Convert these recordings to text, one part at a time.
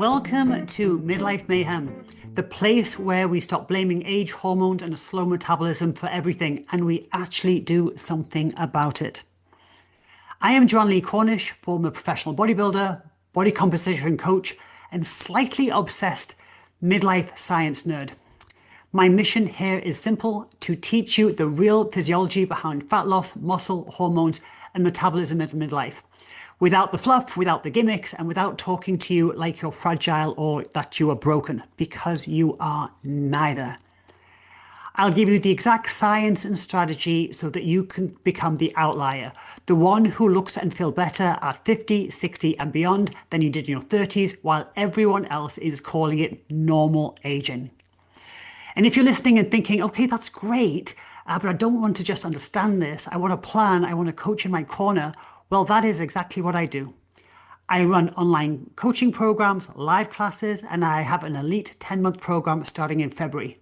Welcome to Midlife Mayhem, the place where we stop blaming age, hormones, and a slow metabolism for everything, and we actually do something about it. I am Joanne Lee Cornish, former professional bodybuilder, body composition coach, and slightly obsessed midlife science nerd. My mission here is simple: to teach you the real physiology behind fat loss, muscle, hormones, and metabolism in midlife. Without the fluff, without the gimmicks, and without talking to you like you're fragile or that you are broken, because you are neither. I'll give you the exact science and strategy so that you can become the outlier, the one who looks and feels better at 50, 60 and beyond than you did in your 30s, while everyone else is calling it normal aging. And if you're listening and thinking, okay, that's great, but I don't want to just understand this. I want a plan. I want a coach in my corner. Well, that is exactly what I do. I run online coaching programs, live classes, and I have an elite 10-month program starting in February.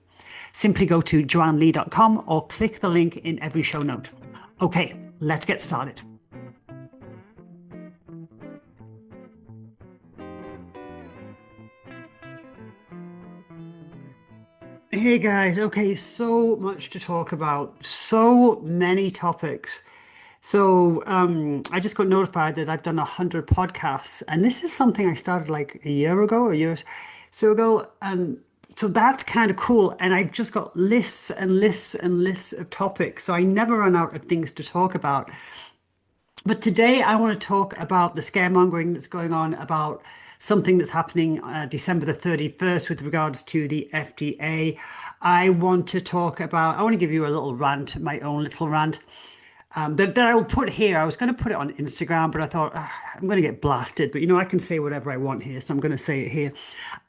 Simply go to joannelee.com or click the link in every show note. Okay, let's get started. Hey guys, okay, so much to talk about, so many topics. So I just got notified that I've done 100 podcasts, and this is something I started like a year or so ago, and so that's kind of cool. And I've just got lists and lists and lists of topics, so I never run out of things to talk about. But today I want to talk about the scaremongering that's going on about something that's happening December the 31st with regards to the FDA. I want to give you a little rant, my own little rant. That I will put here. I was going to put it on Instagram, but I thought I'm going to get blasted. But I can say whatever I want here, so I'm going to say it here.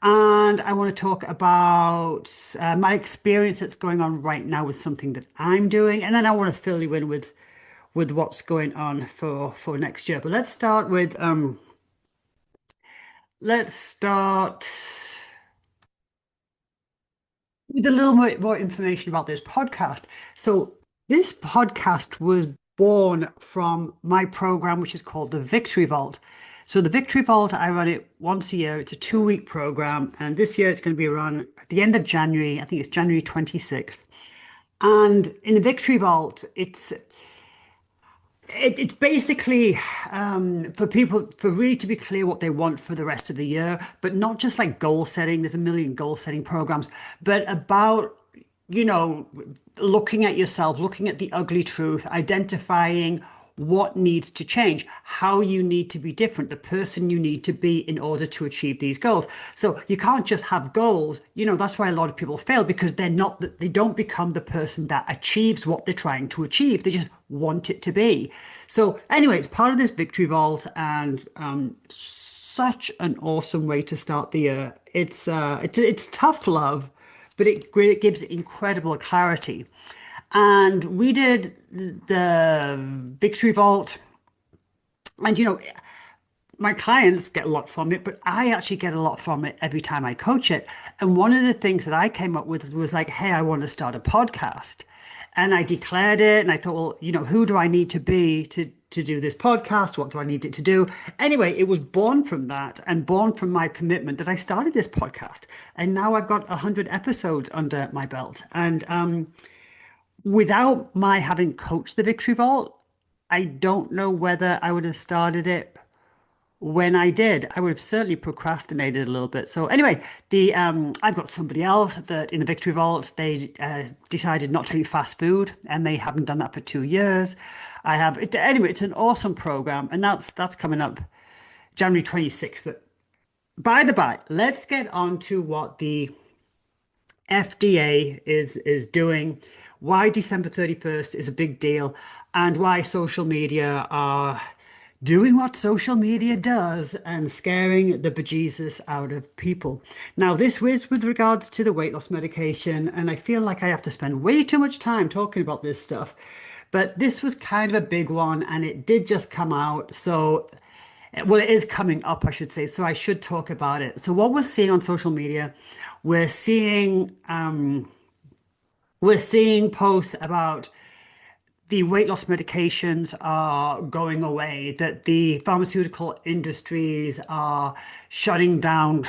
And I want to talk about my experience that's going on right now with something that I'm doing, and then I want to fill you in with what's going on for next year. But let's start with a little more information about this podcast. So this podcast was born from my program, which is called the Victory Vault. So the Victory Vault, I run it once a year. It's a 2-week program. And this year it's going to be run at the end of January. I think it's January 26th. And in the Victory Vault, it's basically for people, for really to be clear what they want for the rest of the year, but not just like goal setting. There's a million goal setting programs, but about looking at yourself, looking at the ugly truth, identifying what needs to change, how you need to be different, the person you need to be in order to achieve these goals. So you can't just have goals. That's why a lot of people fail, because they don't become the person that achieves what they're trying to achieve. They just want it to be. So anyway, it's part of this Victory Vault, and such an awesome way to start the year. It's tough love, but it gives incredible clarity. And we did the Victory Vault, and my clients get a lot from it, but I actually get a lot from it every time I coach it. And one of the things that I came up with was like, hey, I want to start a podcast. And I declared it, and I thought, well, who do I need to be to do this podcast? What do I need it to do? Anyway, it was born from that, and born from my commitment that I started this podcast. And now I've got 100 episodes under my belt. And without my having coached the Victory Vault, I don't know whether I would have started it when I did. I would have certainly procrastinated a little bit. So anyway, I've got somebody else that in the Victory Vault, they decided not to eat fast food, and they haven't done that for 2 years. Anyway, it's an awesome program, and that's coming up January 26th. But by the by, let's get on to what the FDA is doing, why December 31st is a big deal, and why social media are doing what social media does and scaring the bejesus out of people. Now, this was with regards to the weight loss medication, and I feel like I have to spend way too much time talking about this stuff, but this was kind of a big one, and it did just come out. So, well, it is coming up, I should say, so I should talk about it. So what we're seeing on social media, we're seeing posts about the weight loss medications are going away, that the pharmaceutical industries are shutting down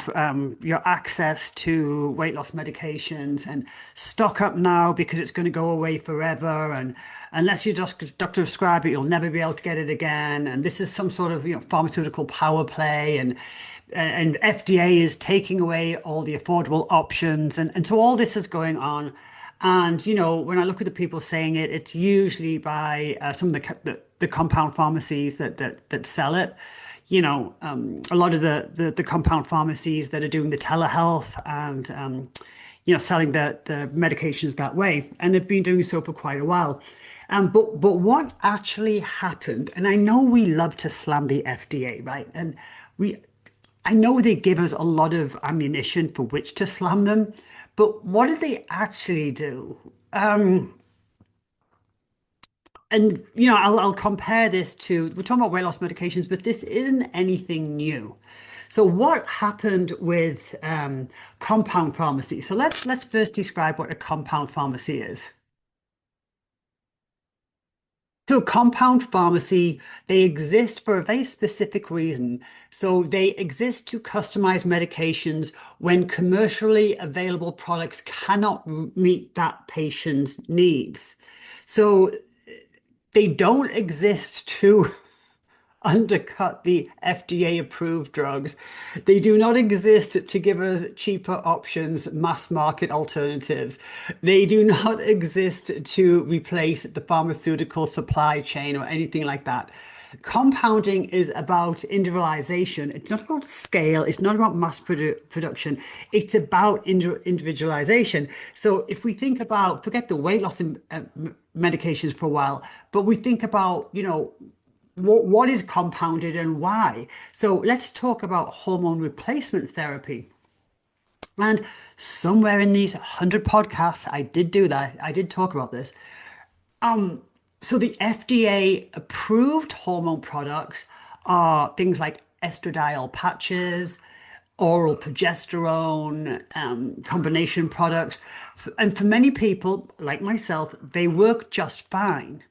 your access to weight loss medications, and stock up now because it's going to go away forever. And unless your doctor prescribe it, you'll never be able to get it again. And this is some sort of pharmaceutical power play. And FDA is taking away all the affordable options. And so all this is going on. And when I look at the people saying it, it's usually by some of the compound pharmacies that sell it. A lot of the compound pharmacies that are doing the telehealth and selling the medications that way, and they've been doing so for quite a while. But what actually happened? And I know we love to slam the FDA, right? And we I know they give us a lot of ammunition for which to slam them, but what did they actually do? And I'll compare this to, we're talking about weight loss medications, but this isn't anything new. So what happened with compound pharmacy? So let's first describe what a compound pharmacy is. So compound pharmacy, they exist for a very specific reason. So they exist to customize medications when commercially available products cannot meet that patient's needs. So they don't exist to undercut the FDA-approved drugs. They do not exist to give us cheaper options, mass market alternatives. They do not exist to replace the pharmaceutical supply chain or anything like that. Compounding is about individualization. It's not about scale. It's not about mass production. It's about individualization. So if we think about, forget the weight loss medications for a while, but we think about, what is compounded and why? So let's talk about hormone replacement therapy. And somewhere in these 100 podcasts, I did do that. I did talk about this. So the FDA approved hormone products are things like estradiol patches, oral progesterone, combination products. And for many people, like myself, they work just fine.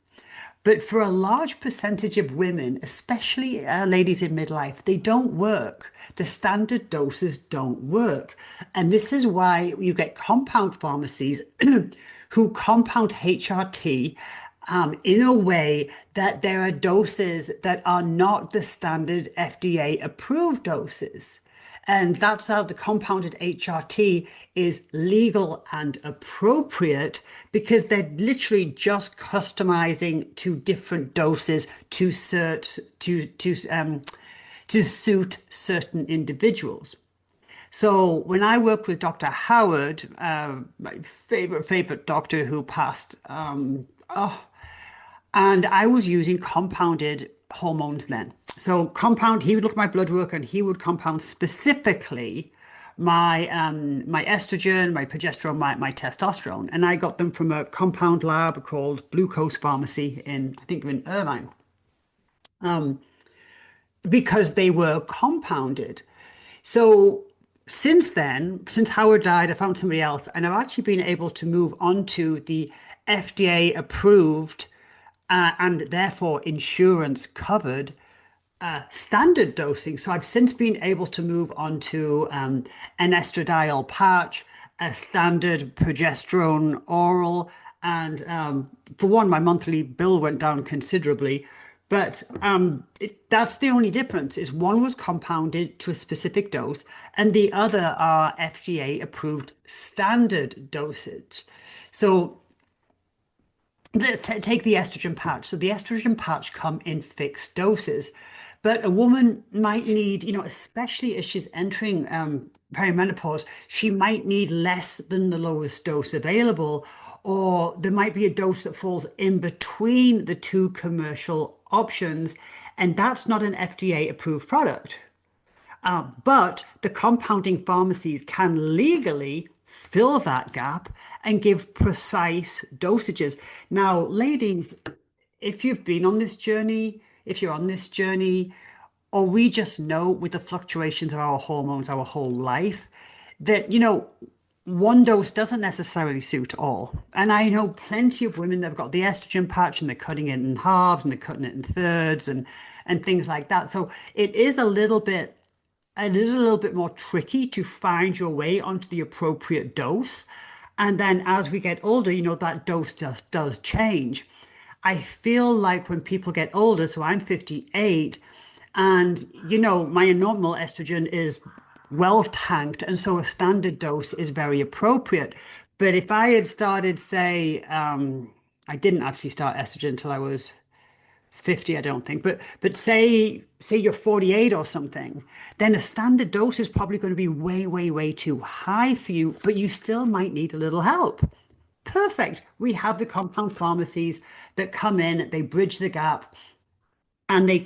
But for a large percentage of women, especially ladies in midlife, they don't work. The standard doses don't work. And this is why you get compound pharmacies who compound HRT in a way that there are doses that are not the standard FDA approved doses. And that's how the compounded HRT is legal and appropriate, because they're literally just customizing to different doses to suit certain individuals. So when I worked with Dr. Howard, my favorite doctor who passed, and I was using compounded hormones then. So he would look at my blood work and he would compound specifically my estrogen, my progesterone, my testosterone. And I got them from a compound lab called Glucose Pharmacy I think they're in Irvine, because they were compounded. So since then, since Howard died, I found somebody else, and I've actually been able to move on to the FDA approved and therefore insurance covered standard dosing. So I've since been able to move on to an estradiol patch, a standard progesterone oral, and for one, my monthly bill went down considerably. But that's the only difference, is one was compounded to a specific dose and the other are FDA approved standard dosage. So let's take the estrogen patch. So the estrogen patch come in fixed doses, but a woman might need, especially as she's entering perimenopause, she might need less than the lowest dose available, or there might be a dose that falls in between the two commercial options, and that's not an FDA approved product. But the compounding pharmacies can legally fill that gap and give precise dosages. Now, ladies, if you've been on this journey, if you're on this journey, or we just know with the fluctuations of our hormones our whole life, that, one dose doesn't necessarily suit all. And I know plenty of women that have got the estrogen patch and they're cutting it in halves and they're cutting it in thirds and things like that. So it is a little bit more tricky to find your way onto the appropriate dose. And then as we get older, that dose just does change. I feel like when people get older, so I'm 58, and my normal estrogen is well tanked, and so a standard dose is very appropriate. But if I had started, say, I didn't actually start estrogen until I was 50, I don't think, but say you're 48 or something, then a standard dose is probably going to be way, way, way too high for you, but you still might need a little help. Perfect. We have the compound pharmacies that come in, they bridge the gap, and they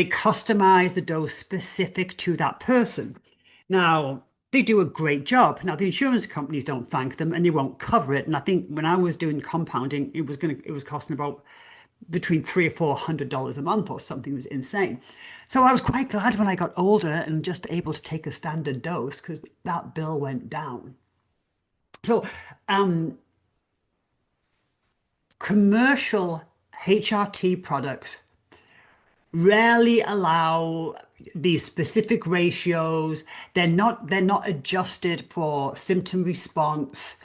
customize the dose specific to that person. Now, they do a great job. Now, the insurance companies don't thank them and they won't cover it. And I think when I was doing compounding, it was costing about between $300 or $400 a month or something. It was insane. So I was quite glad when I got older and just able to take a standard dose because that bill went down. So commercial HRT products rarely allow these specific ratios. They're not adjusted for symptom response.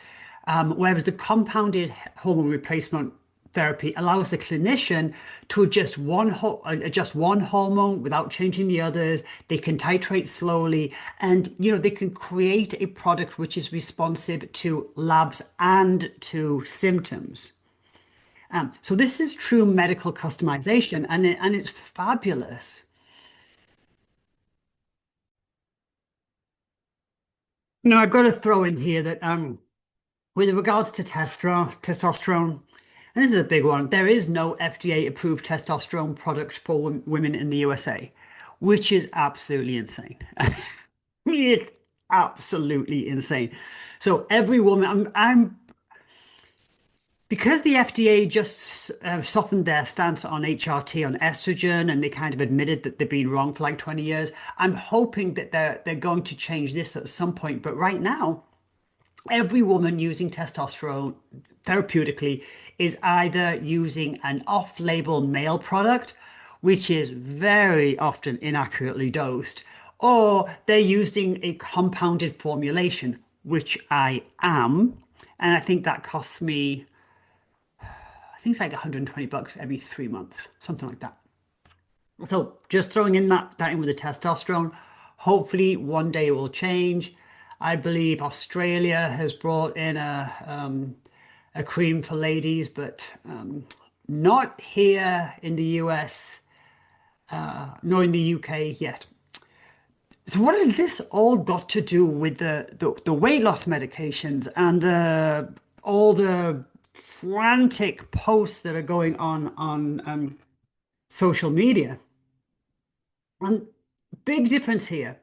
Whereas the compounded hormone replacement therapy allows the clinician to adjust one hormone without changing the others. They can titrate slowly, and they can create a product which is responsive to labs and to symptoms. So this is true medical customization, and it's fabulous. I've got to throw in here that with regards to testosterone, and this is a big one, there is no FDA-approved testosterone product for women in the USA, which is absolutely insane. It's absolutely insane. So every woman, I'm because the FDA just softened their stance on HRT, on estrogen, and they kind of admitted that they've been wrong for like 20 years. I'm hoping that they're going to change this at some point. But right now, every woman using testosterone therapeutically is either using an off-label male product, which is very often inaccurately dosed, or they're using a compounded formulation, which I am. And I think that costs me, I think it's like $120 every 3 months, something like that. So just throwing in that in with the testosterone. Hopefully one day it will change. I believe Australia has brought in a cream for ladies, but not here in the US, nor in the UK yet. So what has this all got to do with the weight loss medications and all the frantic posts that are going on social media? And big difference here.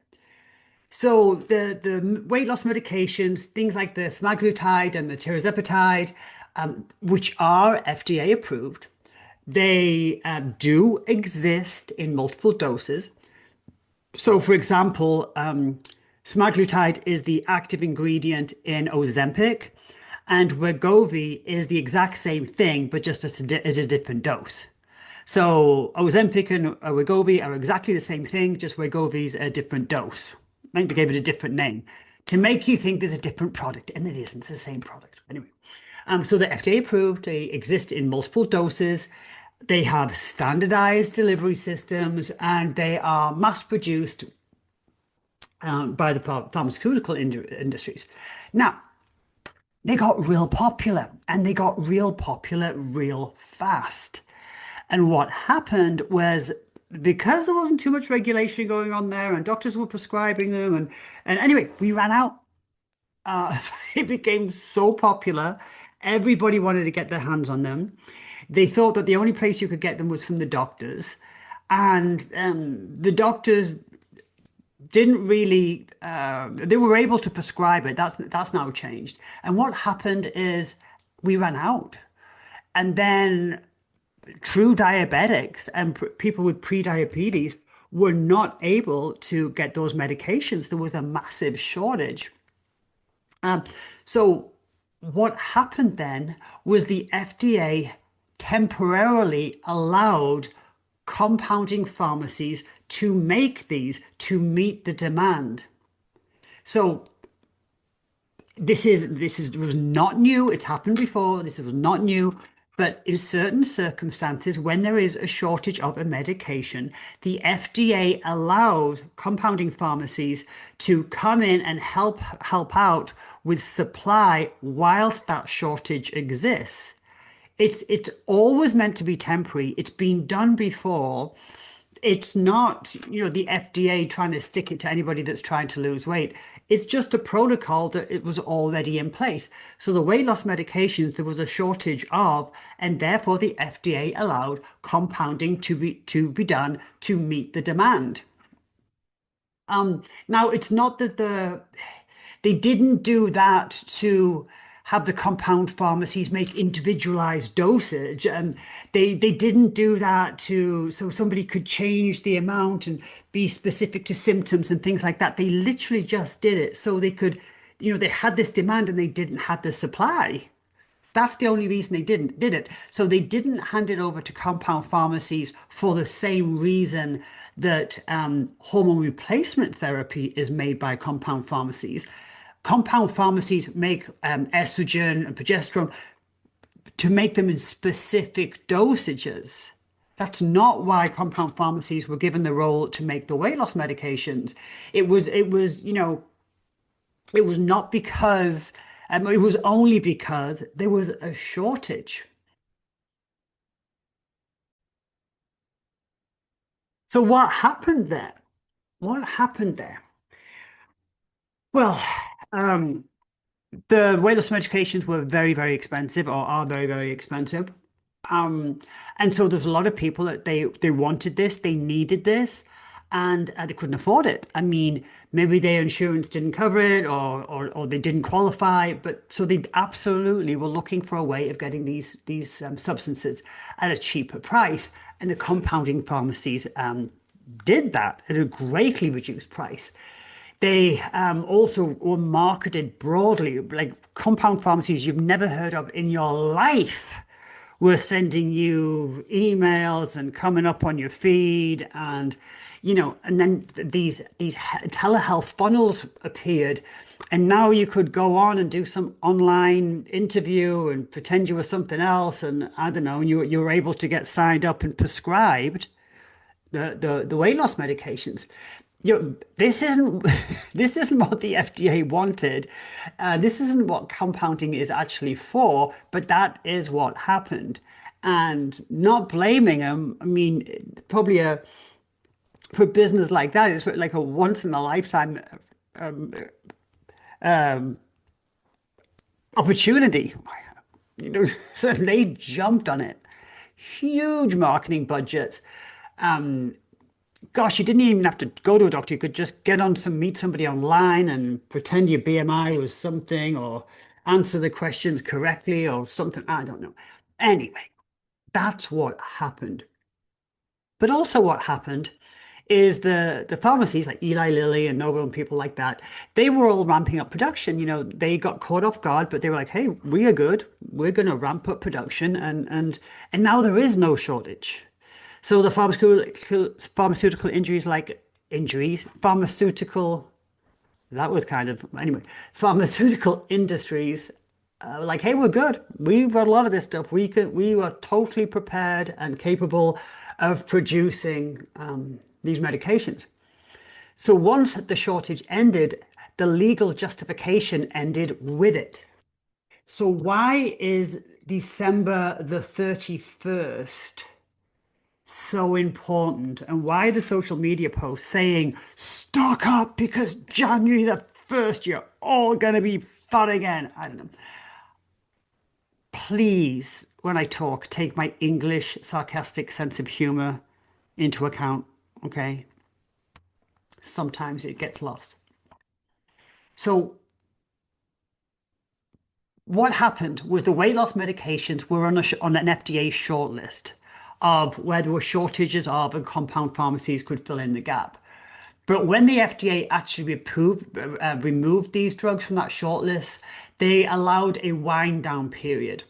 So the weight loss medications, things like the semaglutide and the tirzepatide, which are FDA approved, they do exist in multiple doses. So, for example, semaglutide is the active ingredient in Ozempic, and Wegovy is the exact same thing, but just at a different dose. So Ozempic and Wegovy are exactly the same thing, just Wegovy's a different dose. I think they gave it a different name to make you think there's a different product, and it isn't. It's the same product. Anyway, so they're FDA approved. They exist in multiple doses. They have standardized delivery systems, and they are mass produced by the pharmaceutical industries. Now, they got real popular, and they got real popular real fast. And what happened was because there wasn't too much regulation going on there, and doctors were prescribing them, and anyway, we ran out. Uh, it became so popular. Everybody wanted to get their hands on them. They thought that the only place you could get them was from the doctors, and the doctors didn't really. They were able to prescribe it. That's now changed. And what happened is we ran out, and then true diabetics and people with pre-diabetes were not able to get those medications. There was a massive shortage. Um, so what happened then was the FDA temporarily allowed compounding pharmacies to make these to meet the demand. So this is was not new. It's happened before. This was not new. But in certain circumstances, when there is a shortage of a medication, the FDA allows compounding pharmacies to come in and help out with supply whilst that shortage exists. It's always meant to be temporary. It's been done before. It's not, the FDA trying to stick it to anybody that's trying to lose weight. It's just a protocol that it was already in place. So the weight loss medications there was a shortage of, and therefore the FDA allowed compounding to be done to meet the demand. Now it's not that they didn't do that to have the compound pharmacies make individualized dosage, and they didn't do that to so somebody could change the amount and be specific to symptoms and things like that. They literally just did it so they could, they had this demand and they didn't have the supply. That's the only reason they did it. So they didn't hand it over to compound pharmacies for the same reason that hormone replacement therapy is made by compound pharmacies. Compound pharmacies make estrogen and progesterone to make them in specific dosages. That's not why compound pharmacies were given the role to make the weight loss medications. It was not because, it was only because there was a shortage. So what happened there? What happened there? Well, um, the weight loss medications were very, very expensive, or are very, very expensive. Um, and so there's a lot of people that they wanted this, they needed this, and they couldn't afford it. I mean, maybe their insurance didn't cover it, or they didn't qualify. But so they absolutely were looking for a way of getting these substances at a cheaper price, and the compounding pharmacies did that at a greatly reduced price. They also were marketed broadly, like compound pharmacies you've never heard of in your life were sending you emails and coming up on your feed, and then these telehealth funnels appeared, and now you could go on and do some online interview and pretend you were something else, and I don't know, and you were able to get signed up and prescribed the weight loss medications. This isn't this isn't what the FDA wanted. This isn't what compounding is actually for, but that is what happened. And not blaming them, I mean, probably for a business like that, it's like a once in a lifetime opportunity. So they jumped on it. Huge marketing budgets. Gosh, you didn't even have to go to a doctor. You could just meet somebody online and pretend your BMI was something, or answer the questions correctly or something. I don't know. Anyway, that's what happened. But also what happened is the pharmacies like Eli Lilly and Novo and people like that, they were all ramping up production. They got caught off guard, but they were like, hey, we are good. We're going to ramp up production, and now there is no shortage. So the pharmaceutical pharmaceutical, that was kind of, anyway, pharmaceutical industries like, hey, we're good. We've got a lot of this stuff. We were totally prepared and capable of producing these medications. So once the shortage ended, the legal justification ended with it. So why is December the 31st so important, and why the social media posts saying stock up because January the 1st you're all gonna be fat again? I don't know. Please, when I talk, take my English sarcastic sense of humor into account, okay? Sometimes it gets lost. So what happened was the weight loss medications were on an FDA shortlist of where there were shortages of, and compound pharmacies could fill in the gap. But when the FDA actually removed these drugs from that shortlist, they allowed a wind down period.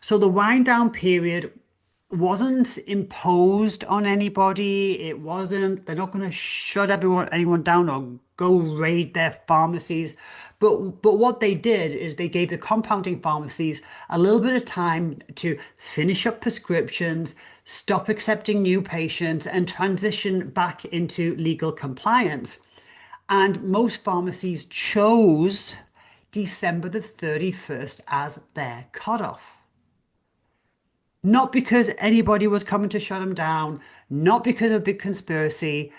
So the wind down period wasn't imposed on anybody. It wasn't, they're not going to shut anyone down or go raid their pharmacies. But what they did is they gave the compounding pharmacies a little bit of time to finish up prescriptions, stop accepting new patients, and transition back into legal compliance. And most pharmacies chose December the 31st as their cutoff. Not because anybody was coming to shut them down, not because of a big conspiracy,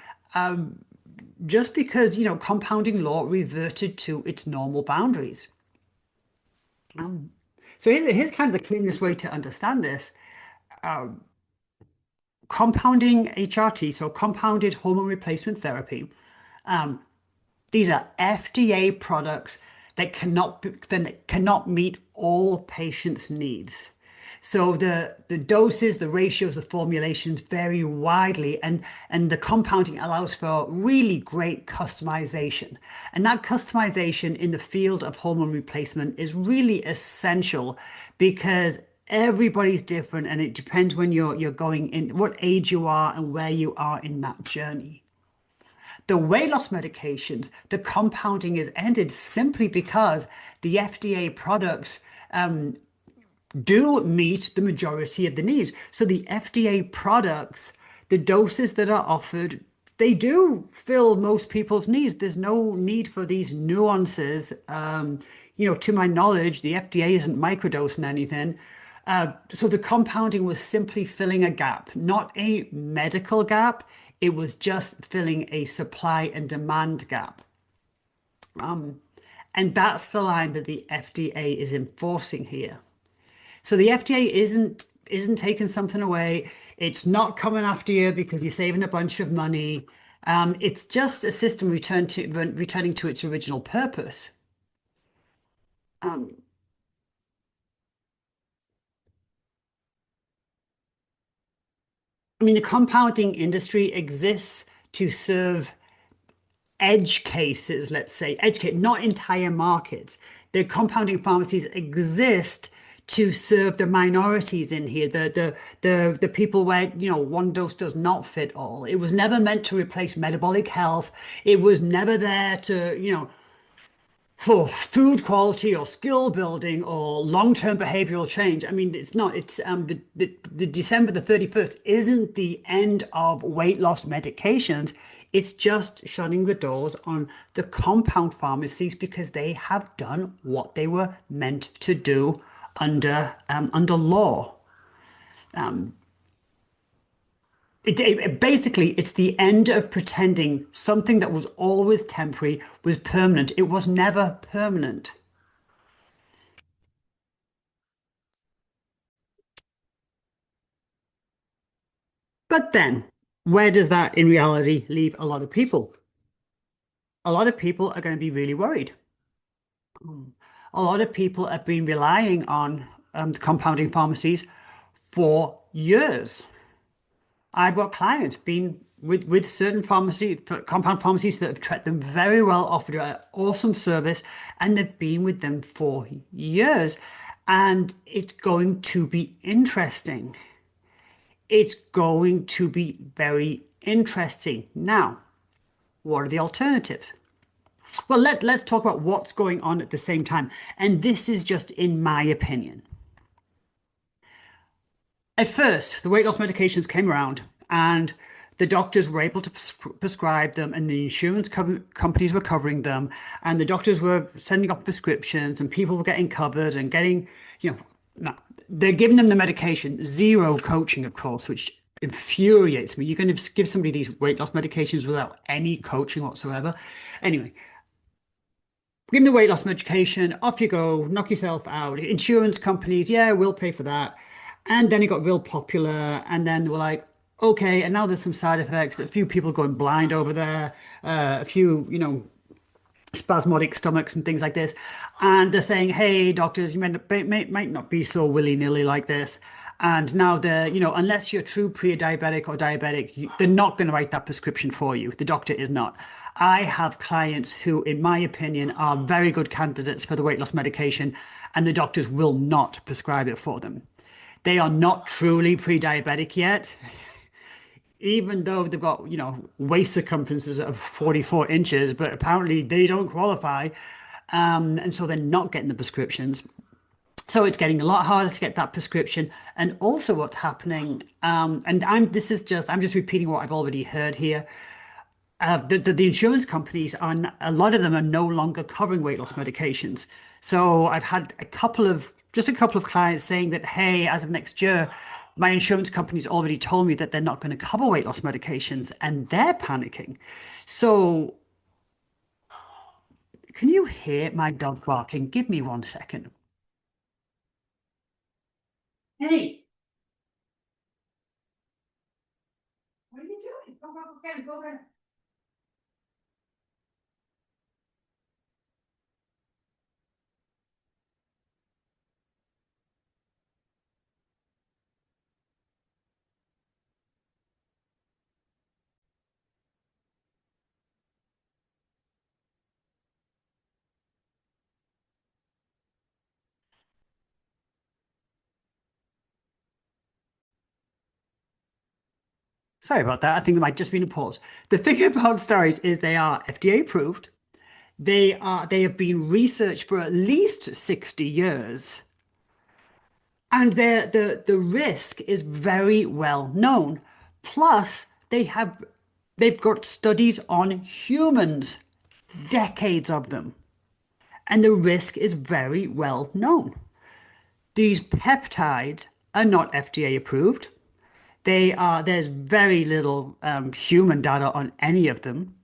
just because, compounding law reverted to its normal boundaries. So here's kind of the cleanest way to understand this. Compounding HRT, so compounded hormone replacement therapy, these are FDA products that cannot meet all patients' needs. So the doses, the ratios, the formulations vary widely, and the compounding allows for really great customization. And that customization in the field of hormone replacement is really essential because everybody's different, and it depends when you're going in, what age you are and where you are in that journey. The weight loss medications, the compounding is ended simply because the FDA products do meet the majority of the needs. So the FDA products, the doses that are offered, they do fill most people's needs. There's no need for these nuances. To my knowledge, the FDA isn't microdosing anything. So the compounding was simply filling a gap, not a medical gap. It was just filling a supply and demand gap. And that's the line that the FDA is enforcing here. So the FDA isn't taking something away. It's not coming after you because you're saving a bunch of money. It's just a system returning to its original purpose. The compounding industry exists to serve edge cases, let's say, not entire markets. The compounding pharmacies exist to serve the minorities in here, the people where, one dose does not fit all. It was never meant to replace metabolic health. It was never there to, for food quality or skill building or long-term behavioral change. It's not. It's the December the 31st isn't the end of weight loss medications. It's just shutting the doors on the compound pharmacies because they have done what they were meant to do under law. Basically, it's the end of pretending something that was always temporary was permanent. It was never permanent. But then, where does that in reality leave a lot of people? A lot of people are going to be really worried. A lot of people have been relying on the compounding pharmacies for years. I've got clients been with certain compound pharmacies that have treated them very well, offered an awesome service, and they've been with them for years. And it's going to be interesting. It's going to be very interesting. Now, what are the alternatives? Well, let's talk about what's going on at the same time. And this is just in my opinion. At first, the weight loss medications came around and the doctors were able to prescribe them, and the insurance companies were covering them, and the doctors were sending off prescriptions, and people were getting covered and getting, no, they're giving them the medication, zero coaching, of course, which infuriates me. You're going to give somebody these weight loss medications without any coaching whatsoever. Anyway, give them the weight loss medication, off you go, knock yourself out. Insurance companies, yeah, we'll pay for that. And then it got real popular, and then they were like, okay, and now there's some side effects, a few people going blind over there, a few, spasmodic stomachs and things like this. And they're saying, hey, doctors, you might not be so willy-nilly like this. And now unless you're true pre-diabetic or diabetic, they're not going to write that prescription for you. The doctor is not. I have clients who, in my opinion, are very good candidates for the weight loss medication, and the doctors will not prescribe it for them. They are not truly pre-diabetic yet, even though they've got, waist circumferences of 44 inches, but apparently they don't qualify. And so they're not getting the prescriptions. So it's getting a lot harder to get that prescription. And also what's happening, and I'm just repeating what I've already heard here. The insurance companies a lot of them are no longer covering weight loss medications. So I've had just a couple of clients saying that, hey, as of next year, my insurance company's already told me that they're not going to cover weight loss medications, and they're panicking. So can you hear my dog barking? Give me 1 second. Hey, what are you doing? Go again. Sorry about that. I think there might just been a pause. The thing about stories is they are FDA approved. They have been researched for at least 60 years. And the risk is very well known. Plus, they've got studies on humans, decades of them. And the risk is very well known. These peptides are not FDA approved. There's very little human data on any of them.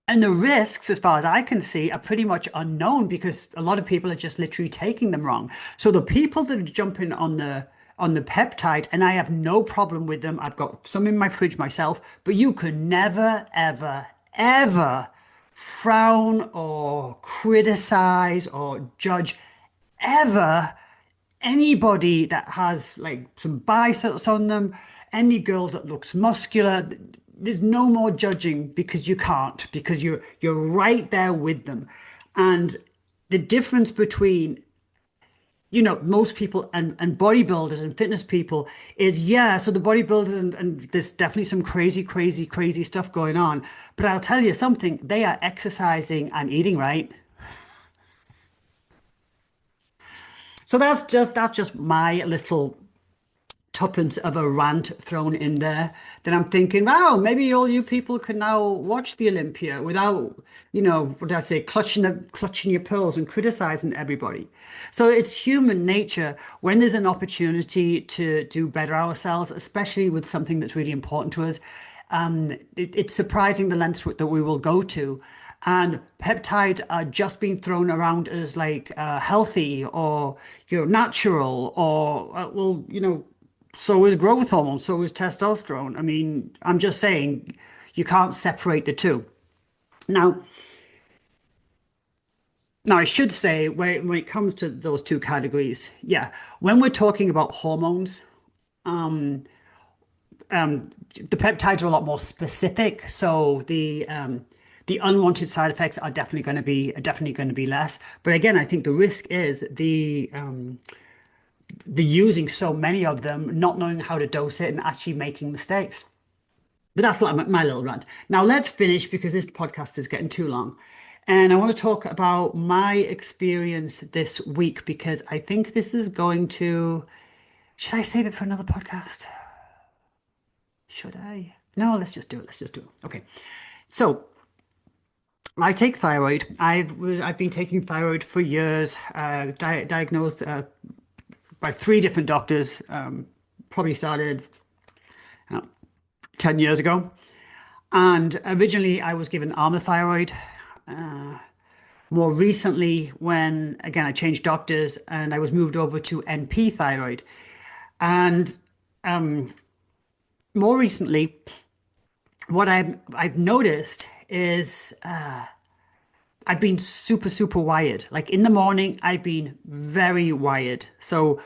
And the risks, as far as I can see, are pretty much unknown because a lot of people are just literally taking them wrong. So the people that are jumping on the peptides, and I have no problem with them. I've got some in my fridge myself, but you can never, ever, ever frown or criticize or judge ever anybody that has like some biceps on them, any girl that looks muscular. There's no more judging because you can't, because you're right there with them. And the difference between most people and bodybuilders and fitness people is, yeah, so the bodybuilders and there's definitely some crazy, crazy, crazy stuff going on. But I'll tell you something, they are exercising and eating right. So that's just my little tuppence of a rant thrown in there. Then I'm thinking, wow, maybe all you people can now watch the Olympia without, what do I say, clutching your pearls and criticizing everybody. So it's human nature when there's an opportunity to do better ourselves, especially with something that's really important to us. It's surprising the lengths that we will go to. And peptides are just being thrown around as like healthy or natural or so is growth hormone, so is testosterone. I mean, I'm just saying you can't separate the two. Now, now I should say when it comes to those two categories, yeah, when we're talking about hormones, the peptides are a lot more specific. So the unwanted side effects are definitely going to be less. But again, I think the risk is the using so many of them, not knowing how to dose it, and actually making mistakes. But that's like my little rant. Now let's finish because this podcast is getting too long. And I want to talk about my experience this week because I think this is going to. Should I save it for another podcast? Should I? No, let's just do it. Let's just do it. Okay. So I take thyroid. I've been taking thyroid for years. Diagnosed by three different doctors. Probably started 10 years ago. And originally I was given Armour thyroid. More recently, when again I changed doctors and I was moved over to NP thyroid. And more recently, what I've noticed is I've been super, super wired. Like in the morning, I've been very wired. So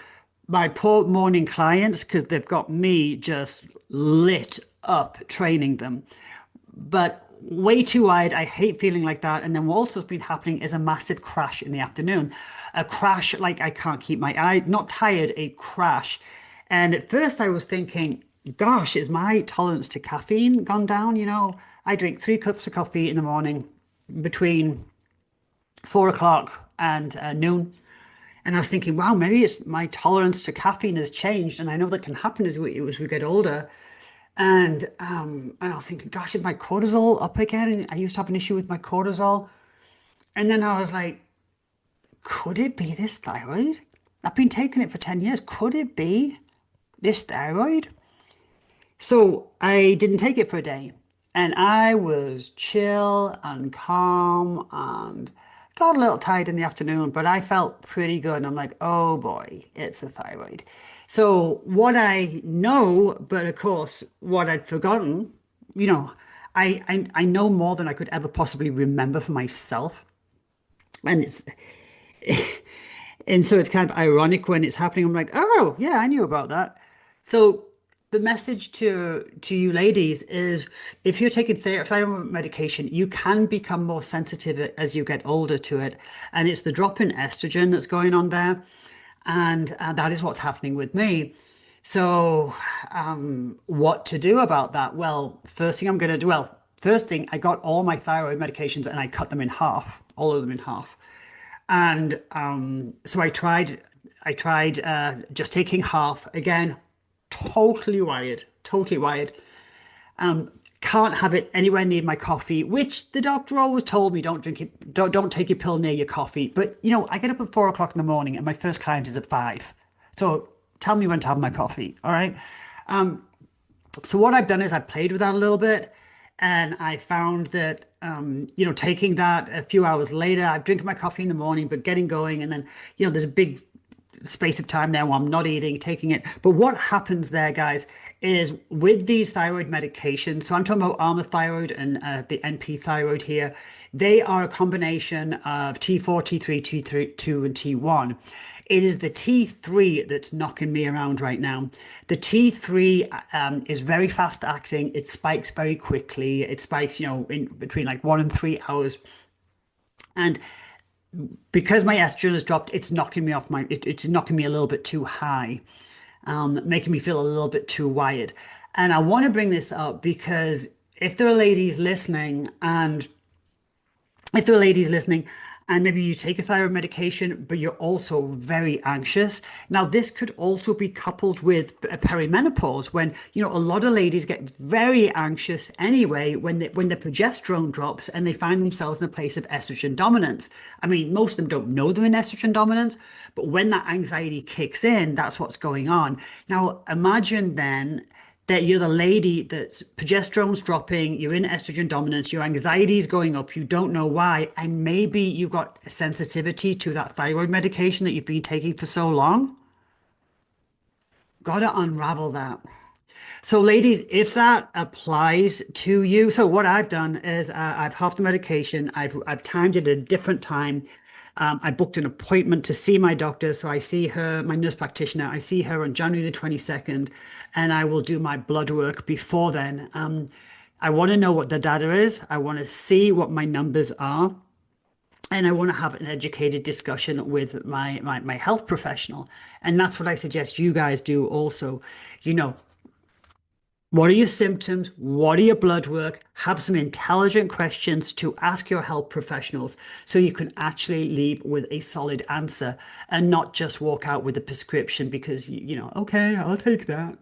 my poor morning clients, because they've got me just lit up training them, but way too wide. I hate feeling like that. And then what also has been happening is a massive crash in the afternoon. A crash like I can't keep my eye, not tired, a crash. And at first I was thinking, gosh, is my tolerance to caffeine gone down? I drink 3 cups of coffee in the morning between 4 o'clock and noon. And I was thinking, wow, maybe it's my tolerance to caffeine has changed. And I know that can happen as we get older. And I was thinking, gosh, is my cortisol up again? And I used to have an issue with my cortisol. And then I was like, could it be this thyroid? I've been taking it for 10 years. Could it be this thyroid? So I didn't take it for a day. And I was chill and calm and got a little tired in the afternoon, but I felt pretty good. And I'm like, oh boy, it's a thyroid. So what I know, but of course, what I'd forgotten, you know, I know more than I could ever possibly remember for myself. And it's and so it's kind of ironic when it's happening. I'm like, oh yeah, I knew about that. So the message to you ladies is if you're taking thyroid medication, you can become more sensitive as you get older to it. And it's the drop in estrogen that's going on there. And that is what's happening with me. So what to do about that? Well, first thing I'm going to do, well, first thing, I got all my thyroid medications and I cut them in half, all of them in half. And so I tried just taking half again, totally wired, totally wired. Can't have it anywhere near my coffee, which the doctor always told me don't drink it, don't take your pill near your coffee. But I get up at 4 o'clock in the morning and my first client is at 5. So tell me when to have my coffee, all right? So what I've done is I've played with that a little bit, and I found that taking that a few hours later, I've drinking my coffee in the morning, but getting going, and then there's a big space of time there while I'm not eating, taking it. But what happens there, guys, is with these thyroid medications, so I'm talking about Armour Thyroid and the NP Thyroid here, they are a combination of T4, T3, T2, and T1. It is the T3 that's knocking me around right now. The T3 is very fast acting. It spikes very quickly. It spikes, in between like 1 and 3 hours. And because my estrogen has dropped, it's knocking me off it's knocking me a little bit too high, making me feel a little bit too wired. And I want to bring this up because if there are ladies listening and if there are ladies listening and maybe you take a thyroid medication, but you're also very anxious. Now, this could also be coupled with perimenopause when, a lot of ladies get very anxious anyway when their progesterone drops and they find themselves in a place of estrogen dominance. I mean, most of them don't know they're in estrogen dominance, but when that anxiety kicks in, that's what's going on. Now, imagine then that you're the lady that's progesterone's dropping, you're in estrogen dominance, your anxiety is going up, you don't know why, and maybe you've got a sensitivity to that thyroid medication that you've been taking for so long. Got to unravel that. So, ladies, if that applies to you, so what I've done is I've halved the medication. I've timed it at a different time. I booked an appointment to see my doctor. So I see her, my nurse practitioner. I see her on January the 22nd, and I will do my blood work before then. I want to know what the data is. I want to see what my numbers are. And I want to have an educated discussion with my health professional. And that's what I suggest you guys do also. What are your symptoms? What are your blood work? Have some intelligent questions to ask your health professionals so you can actually leave with a solid answer and not just walk out with a prescription because, okay, I'll take that.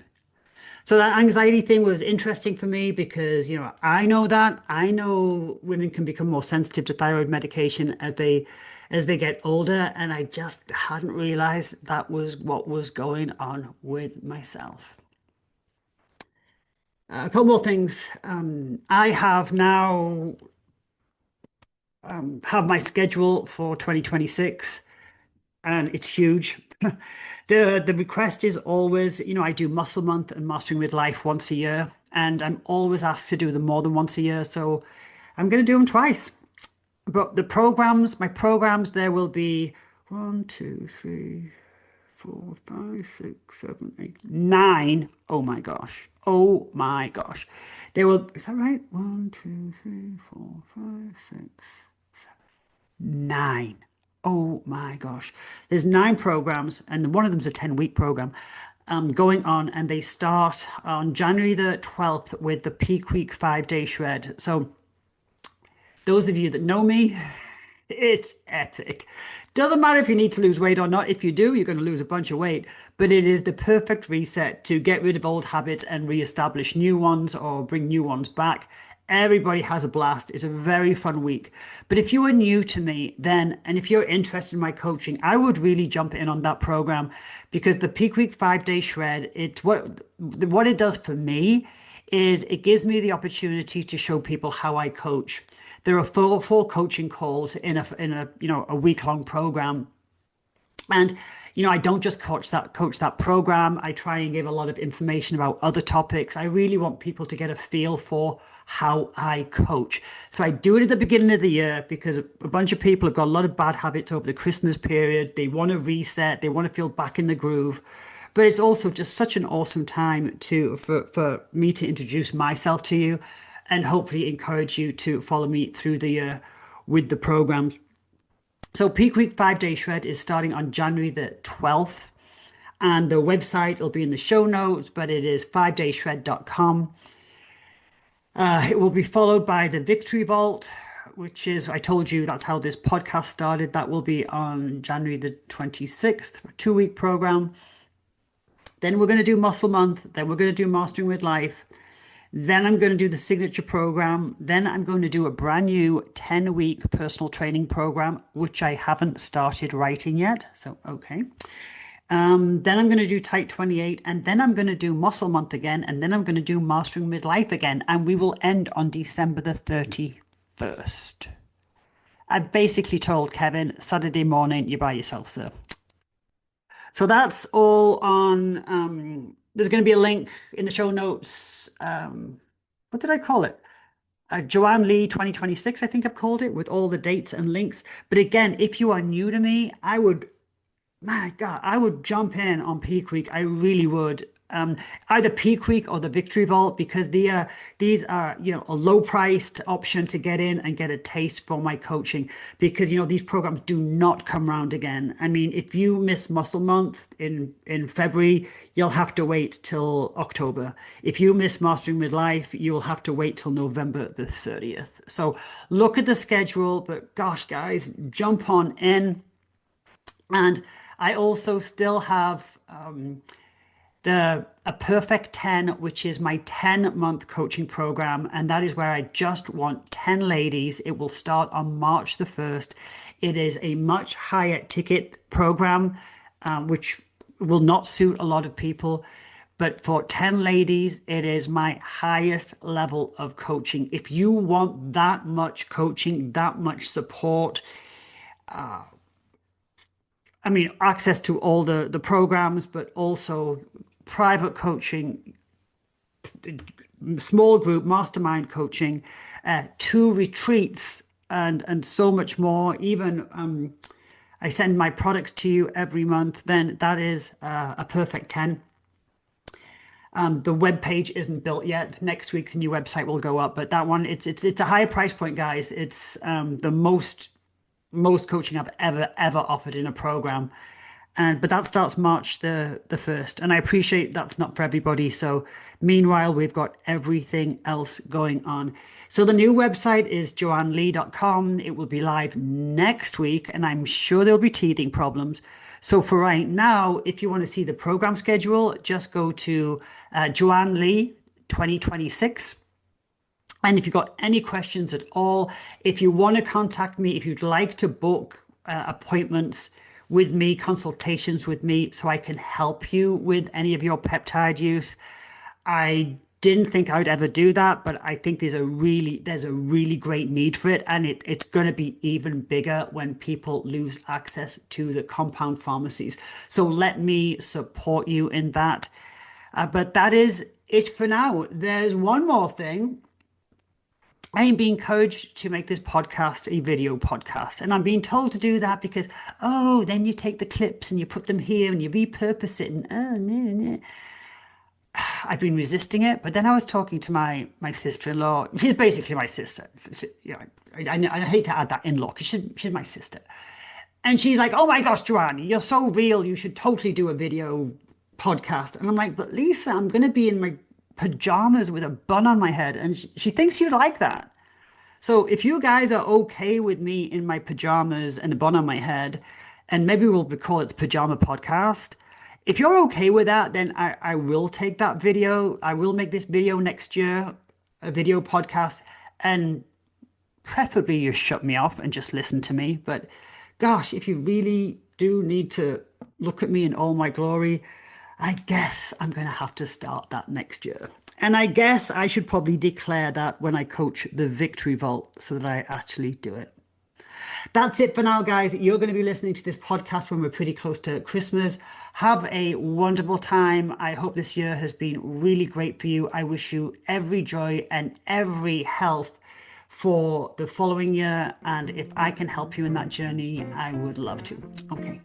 So that anxiety thing was interesting for me because, I know that. I know women can become more sensitive to thyroid medication as they get older, and I just hadn't realized that was what was going on with myself. A couple more things. I have now have my schedule for 2026, and it's huge. The request is always, I do Muscle Month and Mastering Midlife once a year, and I'm always asked to do them more than once a year, so I'm going to do them twice. But the programs, my programs, there will be one, two, three, four, five, six, seven, eight, nine. Oh my gosh. Oh my gosh. There will, is that right? One, two, three, four, five, six, nine. Oh my gosh. There's nine programs, and one of them's a 10-week program going on, and they start on January the 12th with the peak week 5-day shred. So those of you that know me, it's epic. Doesn't matter if you need to lose weight or not. If you do, you're going to lose a bunch of weight. But it is the perfect reset to get rid of old habits and reestablish new ones or bring new ones back. Everybody has a blast. It's a very fun week. But if you are new to me, then, and if you're interested in my coaching, I would really jump in on that program because the Peak Week 5-day shred, it's what it does for me is it gives me the opportunity to show people how I coach. There are four coaching calls in a a week-long program. And I don't just coach that program. I try and give a lot of information about other topics. I really want people to get a feel for how I coach. So I do it at the beginning of the year because a bunch of people have got a lot of bad habits over the Christmas period. They want to reset, they want to feel back in the groove. But it's also just such an awesome time for me to introduce myself to you and hopefully encourage you to follow me through the year with the programs. So Peak Week 5-day shred is starting on January the 12th, and the website will be in the show notes, but it is 5dayshred.com. It will be followed by the Victory Vault, which is, I told you, that's how this podcast started. That will be on January the 26th, a 2-week program. Then we're going to do Muscle Month. Then we're going to do Mastering with Life. Then I'm going to do the signature program. Then I'm going to do a brand new 10-week personal training program, which I haven't started writing yet. So, okay. Then I'm going to do Type 28, and then I'm going to do Muscle Month again, and then I'm going to do Mastering Midlife again, and we will end on December the 31st. I basically told Kevin, Saturday morning, you're by yourself, sir. So that's all on. There's going to be a link in the show notes. What did I call it? Joanne Lee 2026, I think I've called it, with all the dates and links. But again, if you are new to me, my God, I would jump in on Peak Week. I really would. Either Peak Week or the Victory Vault, because these are, a low priced option to get in and get a taste for my coaching, because, these programs do not come around again. I mean, if you miss Muscle Month in February, you'll have to wait till October. If you miss Mastering Midlife, you'll have to wait till November the 30th. So look at the schedule, but gosh, guys, jump on in. And I also still have, a Perfect 10, which is my 10-month coaching program. And that is where I just want 10 ladies. It will start on March the 1st. It is a much higher ticket program, which will not suit a lot of people. But for 10 ladies, it is my highest level of coaching. If you want that much coaching, that much support, access to all the programs, but also private coaching, small group, mastermind coaching, 2 retreats, and so much more. Even I send my products to you every month. Then that is a Perfect 10. The web page isn't built yet. Next week, the new website will go up. But that one, it's a higher price point, guys. It's the most coaching I've ever offered in a program. But that starts March the 1st. And I appreciate that's not for everybody. So meanwhile, we've got everything else going on. So the new website is joannelee.com. It will be live next week, and I'm sure there'll be teething problems. So for right now, if you want to see the program schedule, just go to Joanne Lee 2026. And if you've got any questions at all, if you want to contact me, if you'd like to book appointments with me, consultations with me, so I can help you with any of your peptide use. I didn't think I would ever do that, but I think there's a really great need for it, and it's going to be even bigger when people lose access to the compound pharmacies. So let me support you in that. But that is it for now. There's one more thing. I am being encouraged to make this podcast a video podcast. And I'm being told to do that because, oh, then you take the clips and you put them here and you repurpose it. And oh, no, no. I've been resisting it. But then I was talking to my sister-in-law. She's basically my sister. I hate to add that in-law because she's my sister. And she's like, oh my gosh, Joanne, you're so real. You should totally do a video podcast. And I'm like, but Lisa, I'm going to be in my pajamas with a bun on my head. And she thinks you'd like that. So if you guys are okay with me in my pajamas and a bun on my head, and maybe we'll call it the pajama podcast. If you're okay with that, then I will take that video. I will make this video next year, a video podcast, and preferably you shut me off and just listen to me. But gosh, if you really do need to look at me in all my glory, I guess I'm going to have to start that next year. And I guess I should probably declare that when I coach the Victory Vault so that I actually do it. That's it for now, guys. You're going to be listening to this podcast when we're pretty close to Christmas. Have a wonderful time. I hope this year has been really great for you. I wish you every joy and every health for the following year. And if I can help you in that journey, I would love to. Okay.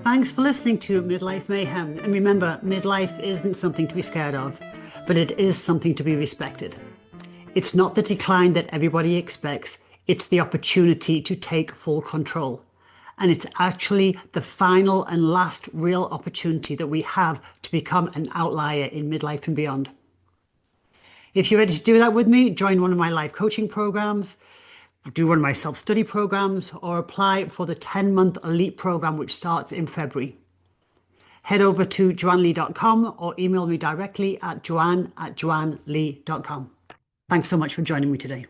Thanks for listening to Midlife Mayhem. And remember, midlife isn't something to be scared of, but it is something to be respected. It's not the decline that everybody expects. It's the opportunity to take full control. And it's actually the final and last real opportunity that we have to become an outlier in midlife and beyond. If you're ready to do that with me, join one of my live coaching programs, do one of my self-study programs, or apply for the 10-month elite program, which starts in February. Head over to joannelee.com or email me directly at joanne@joannelee.com. Thanks so much for joining me today.